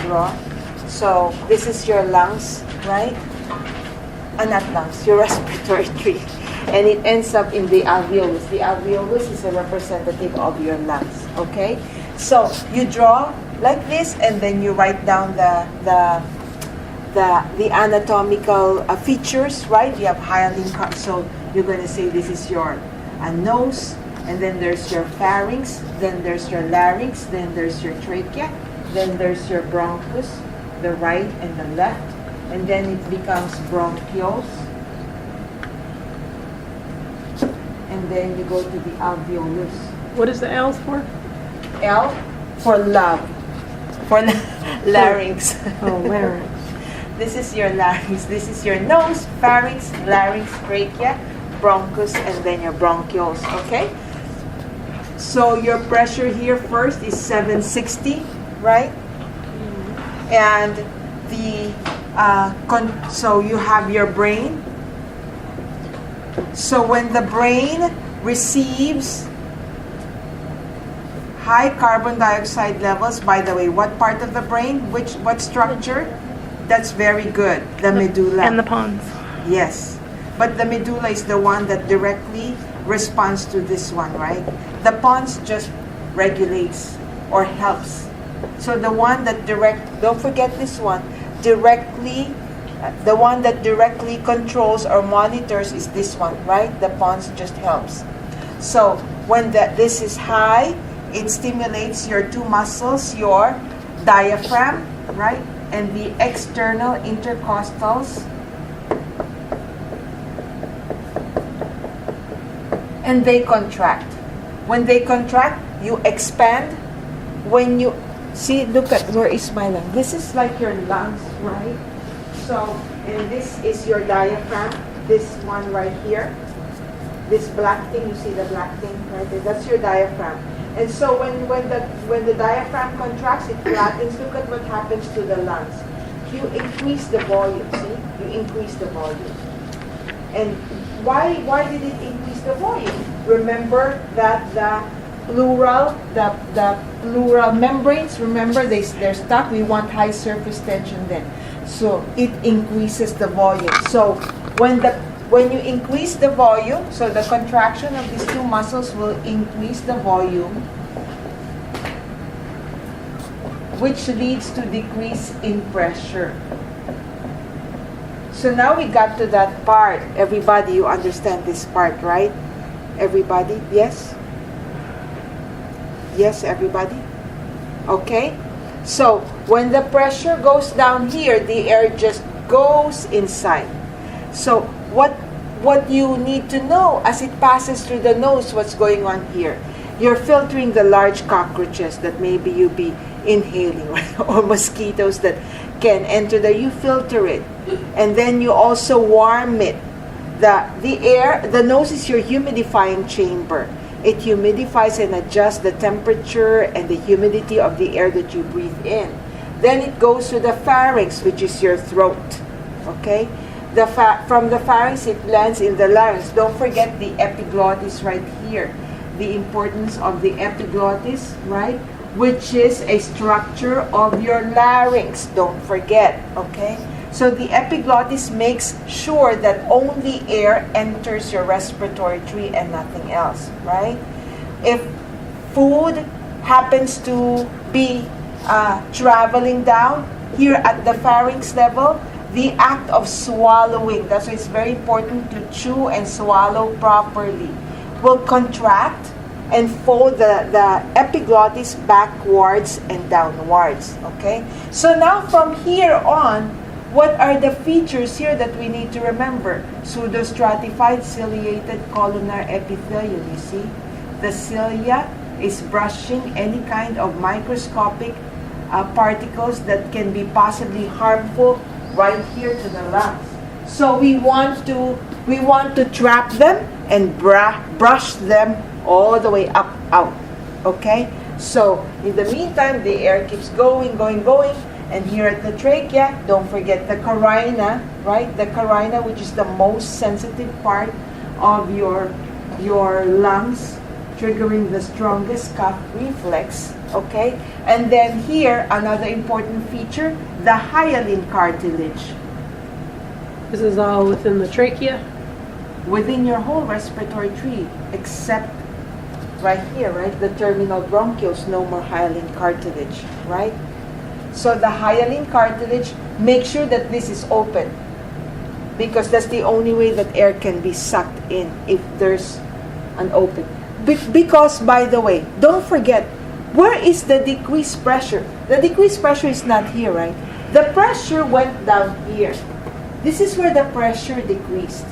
draw. So this is your lungs, right? Not lungs, your respiratory tree. And it ends up in the alveolus. The alveolus is a representative of your lungs, okay? So you draw like this, and then you write down the anatomical features, right? You have hyaline, so you're going to say this is your nose, and then there's your pharynx, then there's your larynx, then there's your trachea, then there's your bronchus, the right and the left, and then it becomes bronchioles, and then you go to the alveolus. What is the L's for? L for love, for larynx. Oh, larynx. This is your larynx. This is your nose, pharynx, larynx, trachea, bronchus, and then your bronchioles, okay? So your pressure here first is 760, right? And so you have your brain. So when the brain receives high carbon dioxide levels, by the way, what part of the brain? What structure? That's very good. The medulla. And the pons. Yes. But the medulla is the one that directly responds to this one, right? The pons just regulates or helps. So the one that don't forget this one, the one that directly controls or monitors is this one, right? The pons just helps. So when this is high, it stimulates your two muscles, your diaphragm, right? And the external intercostals. And they contract. When they contract, you expand. When you see, look at where is my lung. This is like your lungs, right? So, and this is your diaphragm. This one right here. This black thing, you see the black thing right there. That's your diaphragm. And so when the diaphragm contracts, it flattens. Look at what happens to the lungs. You increase the volume. See, you increase the volume. And why did it increase the volume? Remember that the pleural membranes, remember they're stuck. We want high surface tension then. So it increases the volume. So when you increase the volume, so the contraction of these two muscles will increase the volume, which leads to decrease in pressure. So now we got to that part. Everybody, you understand this part, right? Everybody? Yes? Yes, everybody? Okay? So, when the pressure goes down here, the air just goes inside. So, what you need to know as it passes through the nose, what's going on here? You're filtering the large cockroaches that maybe you be inhaling, right? Or mosquitoes that can enter there. You filter it. And then you also warm it. The air, the nose is your humidifying chamber. It humidifies and adjusts the temperature and the humidity of the air that you breathe in. Then it goes to the pharynx, which is your throat. Okay? From the pharynx, it lands in the larynx. Don't forget the epiglottis right here. The importance of the epiglottis, right? Which is a structure of your larynx. Don't forget. Okay? So the epiglottis makes sure that only air enters your respiratory tree and nothing else, right? If food happens to be traveling down here at the pharynx level, the act of swallowing, that's why it's very important to chew and swallow properly, will contract and fold the epiglottis backwards and downwards, okay? So now from here on, what are the features here that we need to remember? Pseudostratified ciliated columnar epithelium, you see? The cilia is brushing any kind of microscopic particles that can be possibly harmful right here to the lungs. So we want to trap them and brush them all the way up, out, okay? So in the meantime, the air keeps going, and here at the trachea, don't forget the carina, right? The carina, which is the most sensitive part of your lungs triggering the strongest cough reflex, okay? And then here, another important feature, the hyaline cartilage. This is all within the trachea? Within your whole respiratory tree, except right here, right? The terminal bronchioles, no more hyaline cartilage, right? So the hyaline cartilage, make sure that this is open, because that's the only way that air can be sucked in, if there's an open. Because, by the way, don't forget, where is the decreased pressure? The decreased pressure is not here, right? The pressure went down here. This is where the pressure decreased,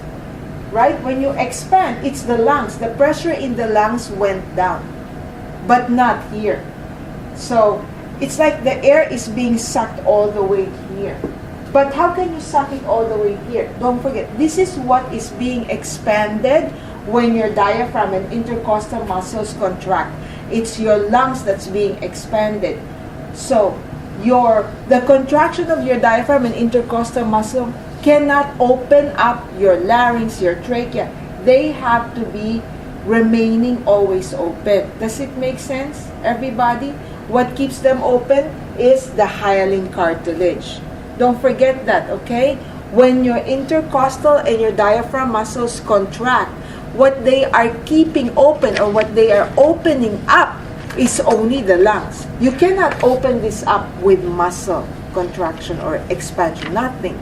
right? When you expand, it's the lungs. The pressure in the lungs went down, but not here. So it's like the air is being sucked all the way here. But how can you suck it all the way here? Don't forget, this is what is being expanded when your diaphragm and intercostal muscles contract. It's your lungs that's being expanded. So the contraction of your diaphragm and intercostal muscle cannot open up your larynx, your trachea. They have to be remaining always open. Does it make sense, everybody? What keeps them open is the hyaline cartilage. Don't forget that, okay? When your intercostal and your diaphragm muscles contract, what they are keeping open or what they are opening up is only the lungs. You cannot open this up with muscle contraction or expansion, nothing.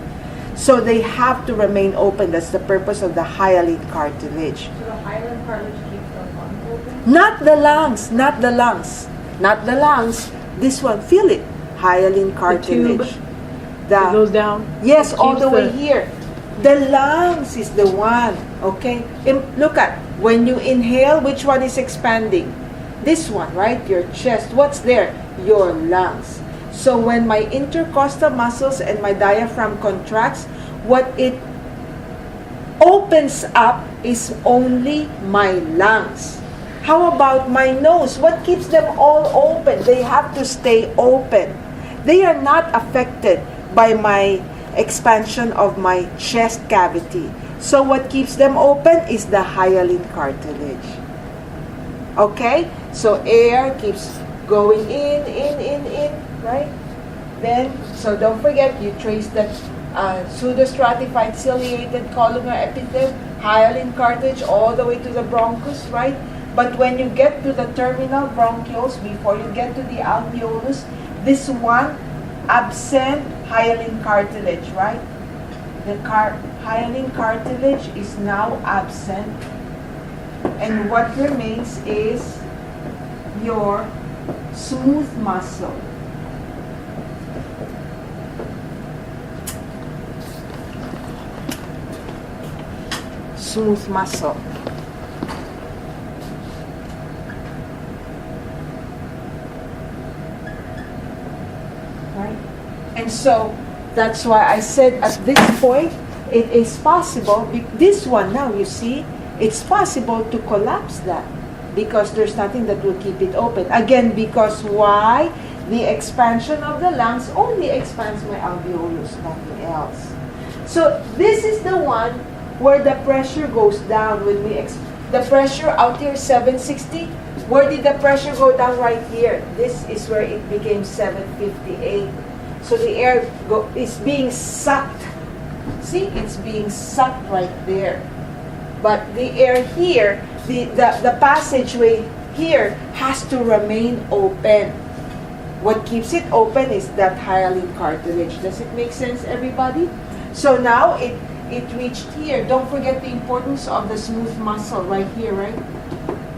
So they have to remain open. That's the purpose of the hyaline cartilage. So the hyaline cartilage keeps the lungs open? Not the lungs, not the lungs. Not the lungs. This one, feel it. Hyaline cartilage. It goes down? Yes, It all the keeps way here. The lungs is the one, okay? Look at, when you inhale, which one is expanding? This one, right? Your chest. What's there? Your lungs. So when my intercostal muscles and my diaphragm contracts, what it opens up is only my lungs. How about my nose? What keeps them all open? They have to stay open. They are not affected by my expansion of my chest cavity. So what keeps them open is the hyaline cartilage. Okay? So air keeps going in, right? Then, so don't forget, you trace that pseudostratified ciliated columnar epithelium, hyaline cartilage, all the way to the bronchus, right? But when you get to the terminal bronchioles, before you get to the alveolus, this one, absent hyaline cartilage, right? The hyaline cartilage is now absent. And what remains is your smooth muscle. Smooth muscle. Right? And so that's why I said at this point it is possible, this one now you see, it's possible to collapse that because there's nothing that will keep it open. Again, because why? The expansion of the lungs only expands my alveolus, nothing else. So this is the one where the pressure goes down when we the pressure out here 760. Where did the pressure go down? Right here. This is where it became 758. So the air is being sucked. See, it's being sucked right there. But the air here, the passageway here has to remain open. What keeps it open is that hyaline cartilage. Does it make sense, everybody? So now it reached here. Don't forget the importance of the smooth muscle right here, right?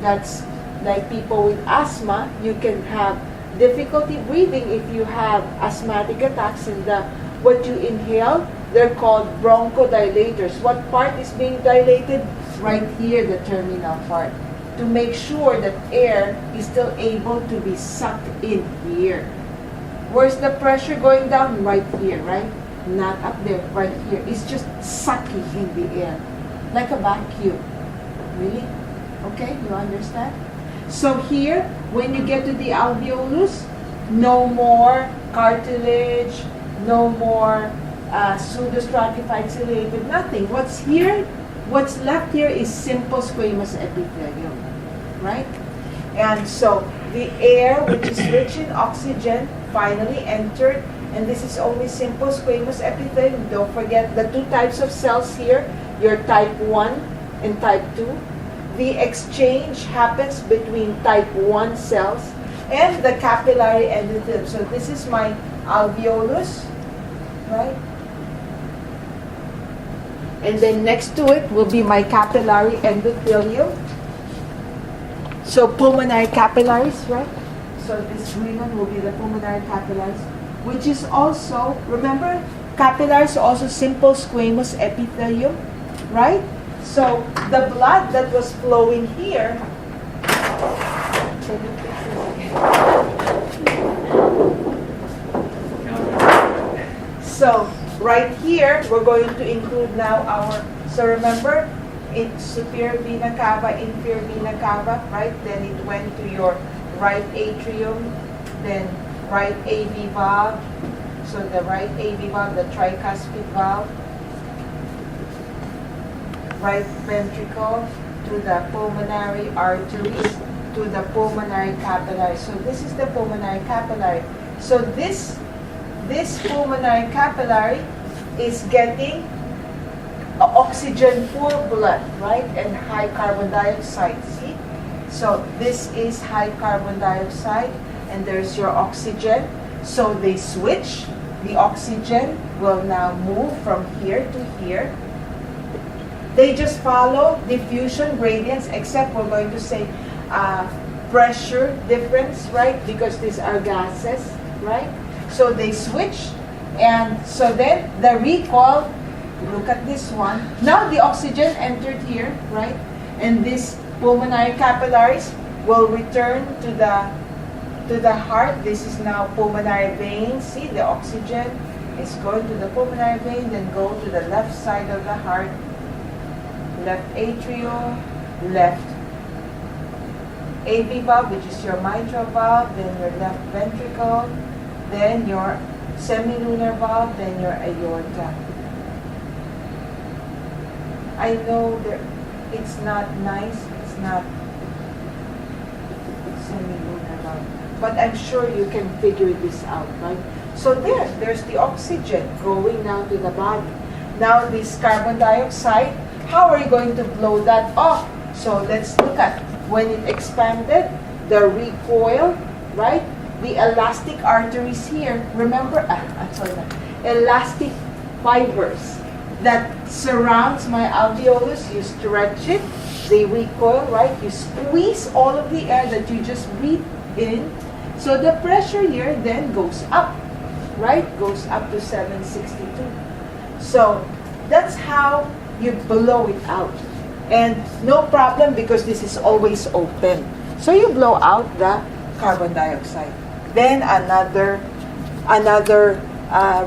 That's like people with asthma, you can have difficulty breathing if you have asthmatic attacks, and what you inhale, they're called bronchodilators. What part is being dilated? Right here, the terminal part, to make sure that air is still able to be sucked in here. Where's the pressure going down? Right here, right? Not up there, right here. It's just sucking in the air, like a vacuum. Really? Okay, you understand? So here, when you get to the alveolus, no more cartilage, no more pseudostratified ciliated, nothing. What's here? What's left here is simple squamous epithelium, right? And so the air, which is rich in oxygen, finally entered. And this is only simple squamous epithelium. Don't forget the two types of cells here, your type 1 and type 2. The exchange happens between type 1 cells and the capillary endothelium. So this is my alveolus, right? And then next to it will be my capillary endothelium. So pulmonary capillaries, right? So this green one will be the pulmonary capillaries, which is also, remember, capillaries are also simple squamous epithelium, right? So the blood that was flowing here, so right here, we're going to include now our, so remember, it's superior vena cava, inferior vena cava, right? Then it went to your right atrium, then right AV valve, so the right AV valve, the tricuspid valve, right ventricle, to the pulmonary arteries, to the pulmonary capillary. So this is the pulmonary capillary. So this pulmonary capillary is getting oxygen poor blood, right? And high carbon dioxide, see? So this is high carbon dioxide, and there's your oxygen. So they switch. The oxygen will now move from here to here. They just follow diffusion gradients, except we're going to say pressure difference, right? Because these are gases, right? So they switch, and so then the recoil, look at this one. Now the oxygen entered here, right? And this pulmonary capillaries will return to the heart. This is now pulmonary vein. See, the oxygen is going to the pulmonary vein, then go to the left side of the heart, left atrium, left AV valve, which is your mitral valve, then your left ventricle, then your semilunar valve, then your aorta. I know that it's not nice, it's not semilunar valve, but I'm sure you can figure this out, right? So there's the oxygen going now to the body. Now this carbon dioxide, how are you going to blow that off? So let's look at when it expanded, the recoil, right? The elastic arteries here, remember, elastic fibers that surrounds my alveolus, you stretch it, they recoil, right? You squeeze all of the air that you just breathe in. So the pressure here then goes up, right? Goes up to 762. So that's how you blow it out. And no problem because this is always open. So you blow out the carbon dioxide. Then another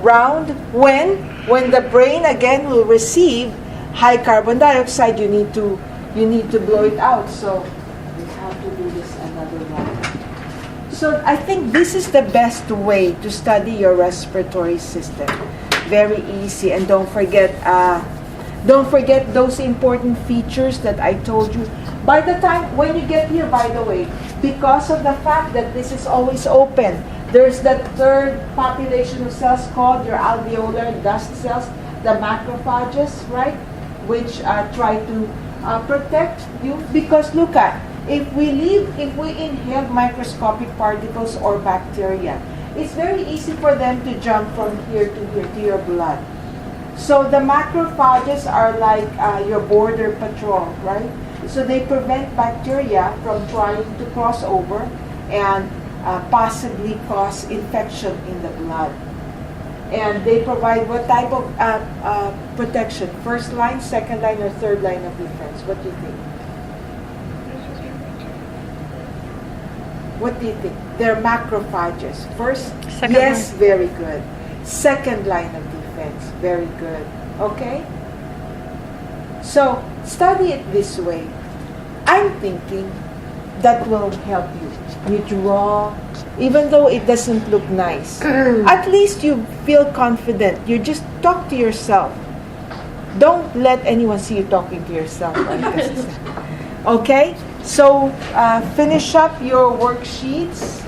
round when the brain again will receive high carbon dioxide, you need to blow it out. So we have to do this another round. So I think this is the best way to study your respiratory system. Very easy, and don't forget those important features that I told you. By the time when you get here, by the way, because of the fact that this is always open, there's that third population of cells called your alveolar dust cells, the macrophages, right? Which try to protect you. Because look at, if we inhale microscopic particles or bacteria, it's very easy for them to jump from here to your blood. So the macrophages are like your border patrol, right? So they prevent bacteria from trying to cross over and possibly cause infection in the blood. And they provide what type of protection? First line, second line, or third line of defense? What do you think? What do you think? They're macrophages. First? Second yes, line. Very good. Second line of defense. Very good. Okay? So, study it this way. I'm thinking that will help you. You draw, even though it doesn't look nice. At least you feel confident. You just talk to yourself. Don't let anyone see you talking to yourself. Right? Okay? So, finish up your worksheets.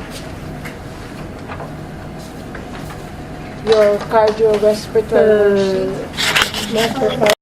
Your cardiorespiratory worksheet. Master